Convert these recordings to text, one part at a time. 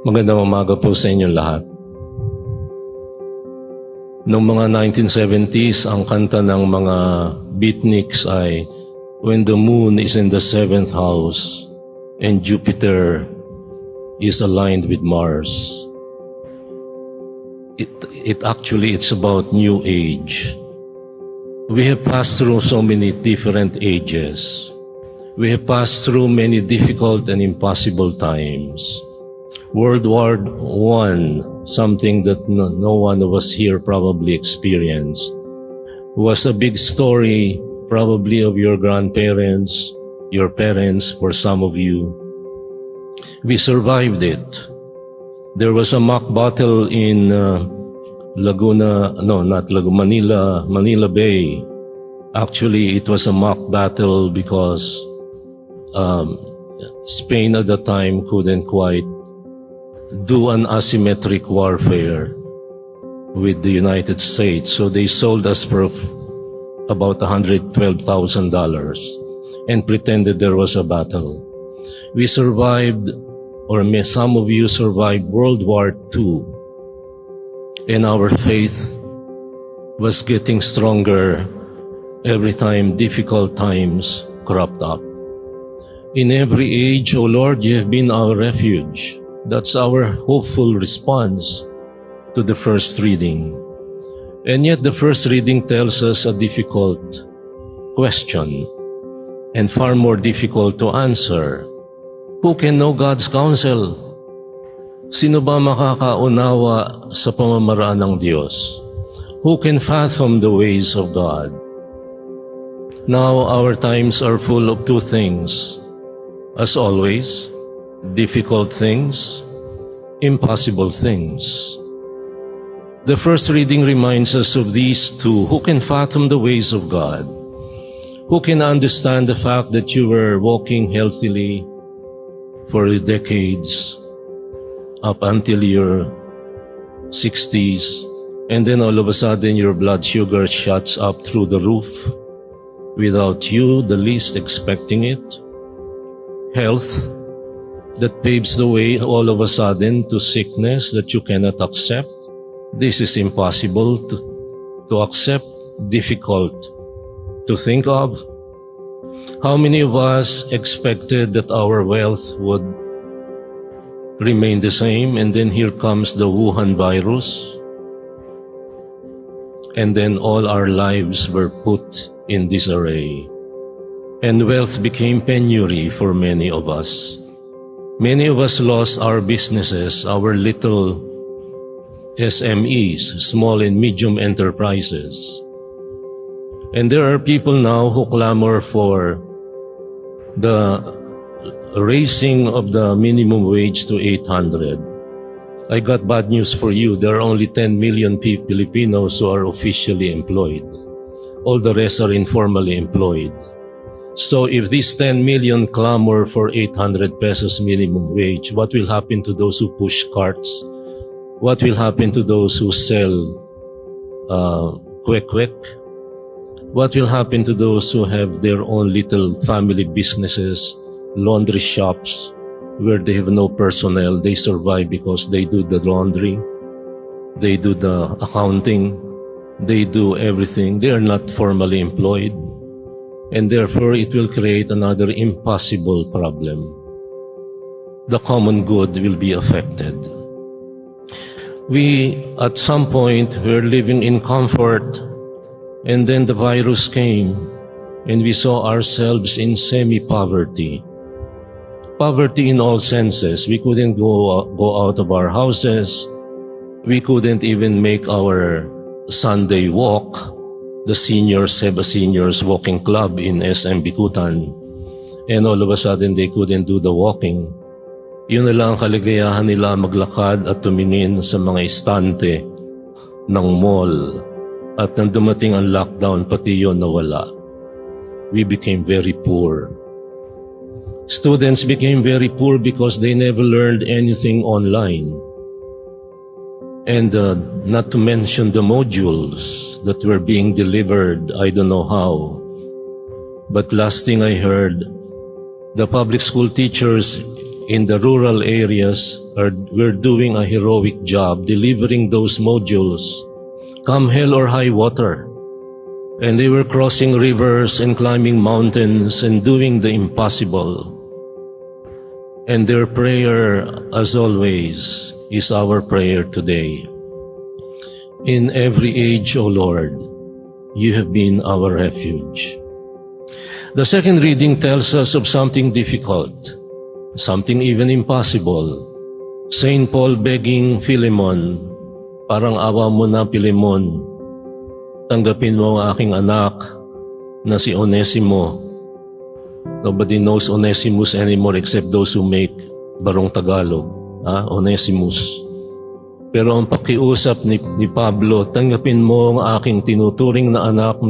Magandang umaga po sa inyong lahat. Noong mga 1970s, ang kanta ng mga beatniks ay When the Moon is in the 7th house and Jupiter is aligned with Mars. It's about new age. We have passed through so many different ages. We have passed through many difficult and impossible times. World War I, something that no one of us here probably experienced, was a big story probably of your grandparents, your parents, for some of you. We survived it. There was a mock battle in Manila Bay. Actually, it was a mock battle because Spain at the time couldn't quite do an asymmetric warfare with the United States. So they sold us for about $112,000 and pretended there was a battle. We survived, or some of you survived World War II, and our faith was getting stronger every time difficult times cropped up. In every age, O Lord, you have been our refuge. That's our hopeful response to the first reading. And yet the first reading tells us a difficult question and far more difficult to answer. Who can know God's counsel? Sino ba makakaunawa sa pamamaraan ng Diyos? Who can fathom the ways of God? Now our times are full of two things. As always, difficult things, impossible things. The first reading reminds us of these two. Who can fathom the ways of God? Who can understand the fact that you were walking healthily for decades up until your 60s, and then all of a sudden your blood sugar shoots up through the roof without you the least expecting it? Health that paves the way all of a sudden to sickness that you cannot accept. This is impossible to accept, difficult to think of. How many of us expected that our wealth would remain the same, and then here comes the Wuhan virus, and then all our lives were put in disarray, and wealth became penury for many of us. Many of us lost our businesses, our little SMEs, small and medium enterprises. And there are people now who clamor for the raising of the minimum wage to 800. I got bad news for you. There are only 10 million Filipinos who are officially employed. All the rest are informally employed. So if these 10 million clamor for 800 pesos minimum wage, what will happen to those who push carts? What will happen to those who sell kwek-kwek? What will happen to those who have their own little family businesses, laundry shops, where they have no personnel? They survive because they do the laundry, they do the accounting, they do everything. They are not formally employed. And therefore, it will create another impossible problem. The common good will be affected. We, at some point, were living in comfort, and then the virus came, and we saw ourselves in semi-poverty. Poverty in all senses. We couldn't go out of our houses. We couldn't even make our Sunday walk. The seniors have a seniors walking club in SM Bikutan, and all of a sudden they couldn't do the walking. Yun na lang ang kaligayahan nila, maglakad at tumingin sa mga estante ng mall. At nang dumating ang lockdown, pati yun nawala. We became very poor. Students became very poor because they never learned anything online. And not to mention the modules that were being delivered, I don't know how. But last thing I heard, the public school teachers in the rural areas were doing a heroic job delivering those modules, come hell or high water. And they were crossing rivers and climbing mountains and doing the impossible. And their prayer, as always, is our prayer today. In every age, O Lord, you have been our refuge. The second reading tells us of something difficult, something even impossible. Saint Paul begging Philemon, parang awa mo na Philemon, tanggapin mo ang aking anak na si Onesimo. Nobody knows Onesimus anymore except those who make barong Tagalog. Onesimus. Pero ang pakiusap ni Pablo, tanggapin mo ang aking tinuturing na anak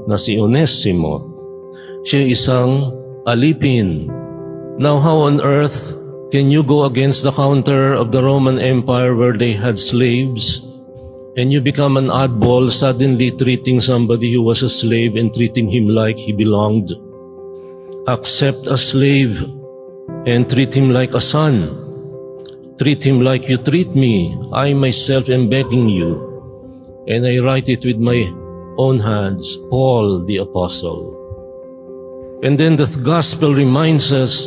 na si Onesimo. Siya isang alipin. Now how on earth can you go against the counter of the Roman Empire where they had slaves, and you become an oddball, suddenly treating somebody who was a slave and treating him like he belonged? Accept a slave and treat him like a son. Treat him like you treat me. I myself am begging you. And I write it with my own hands, Paul the Apostle. And then the gospel reminds us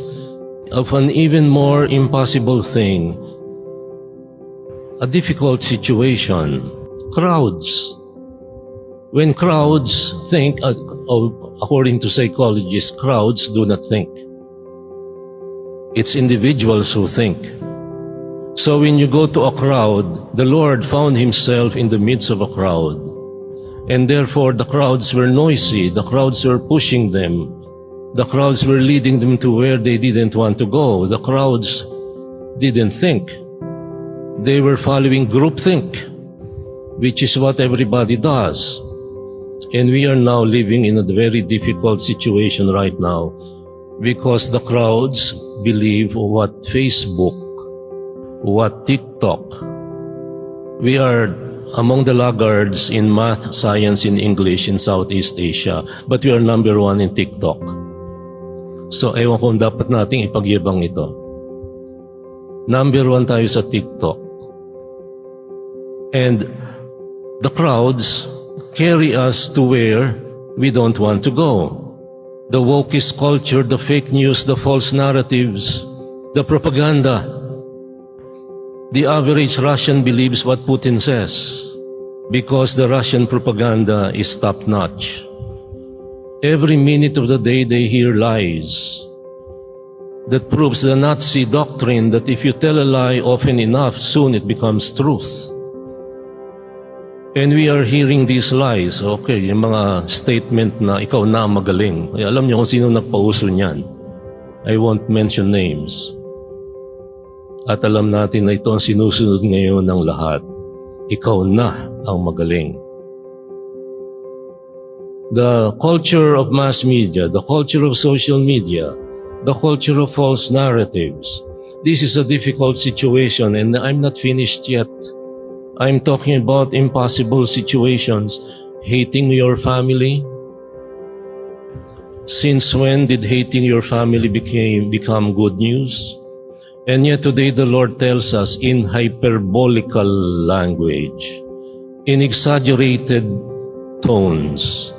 of an even more impossible thing, a difficult situation, crowds. When crowds think, according to psychologists, crowds do not think. It's individuals who think. So when you go to a crowd, the Lord found himself in the midst of a crowd. And therefore the crowds were noisy, the crowds were pushing them, the crowds were leading them to where they didn't want to go. The crowds didn't think. They were following groupthink, which is what everybody does. And we are now living in a very difficult situation right now because the crowds believe what Facebook, what TikTok. We are among the laggards in math, science, and English in Southeast Asia, but we are number 1 in TikTok. So, ewan kung dapat nating ipagyabang ito. Number 1 tayo sa TikTok. And the crowds carry us to where we don't want to go. The wokeist culture, the fake news, the false narratives, the propaganda. The average Russian believes what Putin says because the Russian propaganda is top-notch. Every minute of the day they hear lies. That proves the Nazi doctrine that if you tell a lie often enough, soon it becomes truth. And we are hearing these lies. Okay, yung mga statement na ikaw na magaling. Ay, alam niyo kung sino nagpauso niyan. I won't mention names. At alam natin na ito ang sinusunod ngayon ng lahat. Ikaw na ang magaling. The culture of mass media, the culture of social media, the culture of false narratives. This is a difficult situation and I'm not finished yet. I'm talking about impossible situations. Hating your family. Since when did hating your family become good news? And yet today the Lord tells us in hyperbolical language, in exaggerated tones,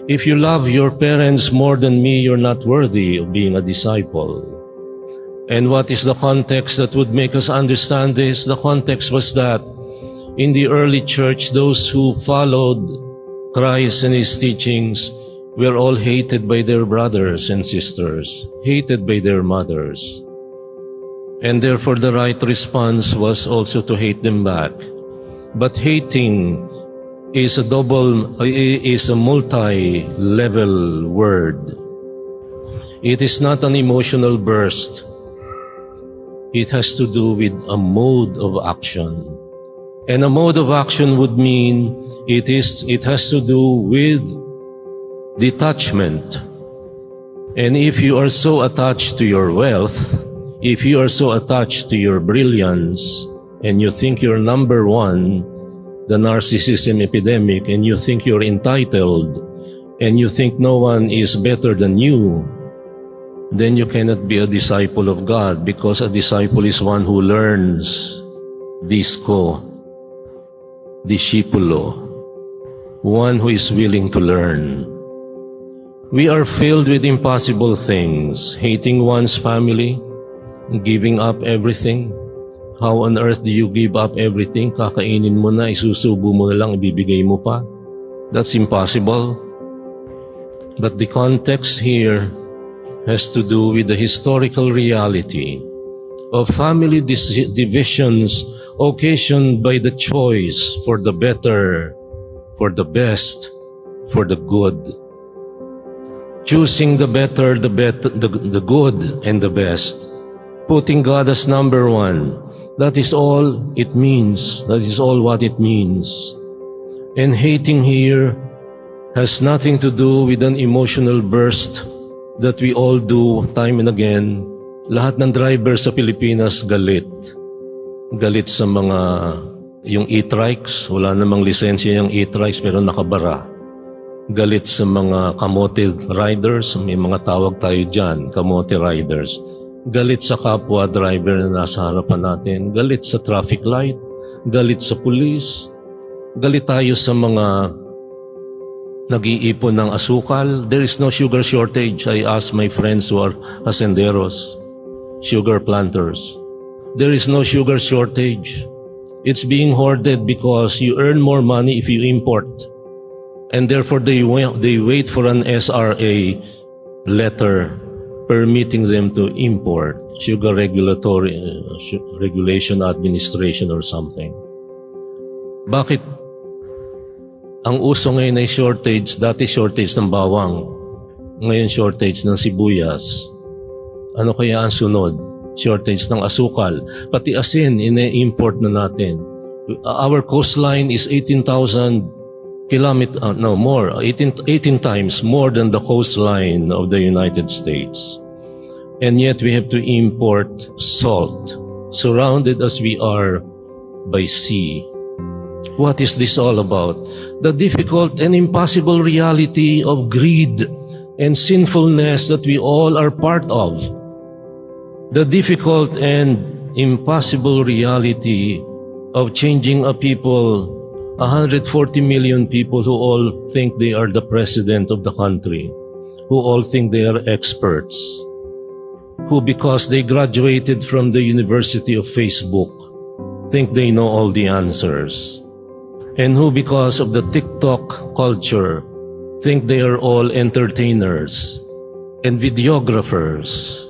if you love your parents more than me, you're not worthy of being a disciple. And what is the context that would make us understand this? The context was that in the early church, those who followed Christ and his teachings were all hated by their brothers and sisters, hated by their mothers. And therefore the right response was also to hate them back. But hating is a multi-level word. It is not an emotional burst. It has to do with a mode of action. And a mode of action would mean it has to do with detachment. And if you are so attached to your wealth, if you are so attached to your brilliance, and you think you're number 1, the narcissism epidemic, and you think you're entitled, and you think no one is better than you, then you cannot be a disciple of God, because a disciple is one who learns. Disco, discipulo, one who is willing to learn. We are filled with impossible things, hating one's family, giving up everything. How on earth do you give up everything? Kakainin mo na, isusubo mo na lang, ibibigay mo pa. That's impossible. But the context here has to do with the historical reality of family divisions occasioned by the choice for the better, for the best, for the good. Choosing the better, the good, and the best. Putting God as number one. That is all it means. That is all what it means. And hating here has nothing to do with an emotional burst that we all do time and again. Lahat ng driver sa Pilipinas galit. Galit sa mga, yung e-trikes, wala namang lisensya yung e-trikes pero nakabara. Galit sa mga kamote riders, may mga tawag tayo dyan, kamote riders. Galit sa kapwa driver na nasa harapan natin. Galit sa traffic light. Galit sa pulis. Galit tayo sa mga nag-iipon ng asukal. There is no sugar shortage. I ask my friends who are hacenderos, sugar planters. There is no sugar shortage. It's being hoarded because you earn more money if you import. And therefore they wait for an SRA letter permitting them to import, sugar regulation administration or something. Bakit ang uso ngayon ay shortage? Dati shortage ng bawang. Ngayon shortage ng sibuyas. Ano kaya ang sunod? Shortage ng asukal. Pati asin, ine-import na natin. Our coastline is 18,000 more, 18 times more than the coastline of the United States. And yet we have to import salt, surrounded as we are by sea. What is this all about? The difficult and impossible reality of greed and sinfulness that we all are part of. The difficult and impossible reality of changing a people, 140 million people who all think they are the president of the country, who all think they are experts, who because they graduated from the University of Facebook, think they know all the answers. And who because of the TikTok culture think they are all entertainers and videographers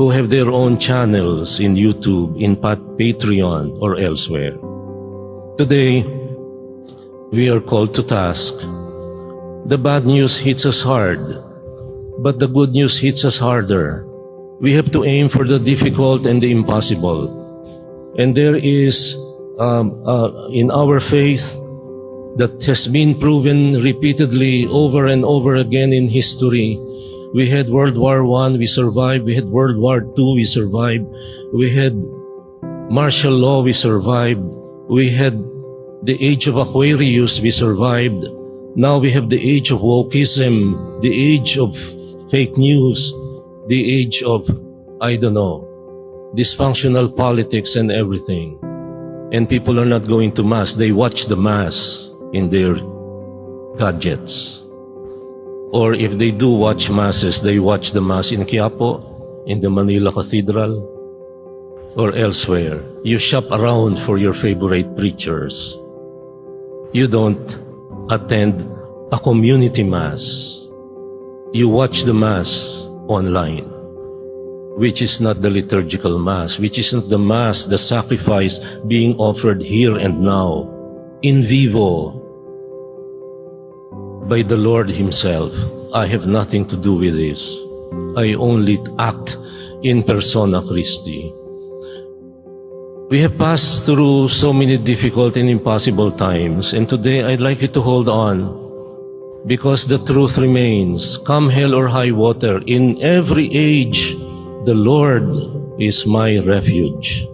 who have their own channels in YouTube, in Patreon, or elsewhere. Today, we are called to task. The bad news hits us hard, but the good news hits us harder. We have to aim for the difficult and the impossible. And there is in our faith that has been proven repeatedly over and over again in history. We had World War I, we survived. We had World War II, we survived. We had martial law, we survived. We had the age of Aquarius, we survived. Now we have the age of wokeism, the age of fake news, the age of, dysfunctional politics and everything. And people are not going to mass. They watch the mass in their gadgets. Or if they do watch masses, they watch the mass in Quiapo, in the Manila Cathedral, or elsewhere. You shop around for your favorite preachers. You don't attend a community mass. You watch the mass online, which is not the liturgical mass, which is not the mass, the sacrifice being offered here and now, in vivo, by the Lord Himself. I have nothing to do with this. I only act in persona Christi. We have passed through so many difficult and impossible times, and today I'd like you to hold on, because the truth remains. Come hell or high water, in every age, the Lord is my refuge.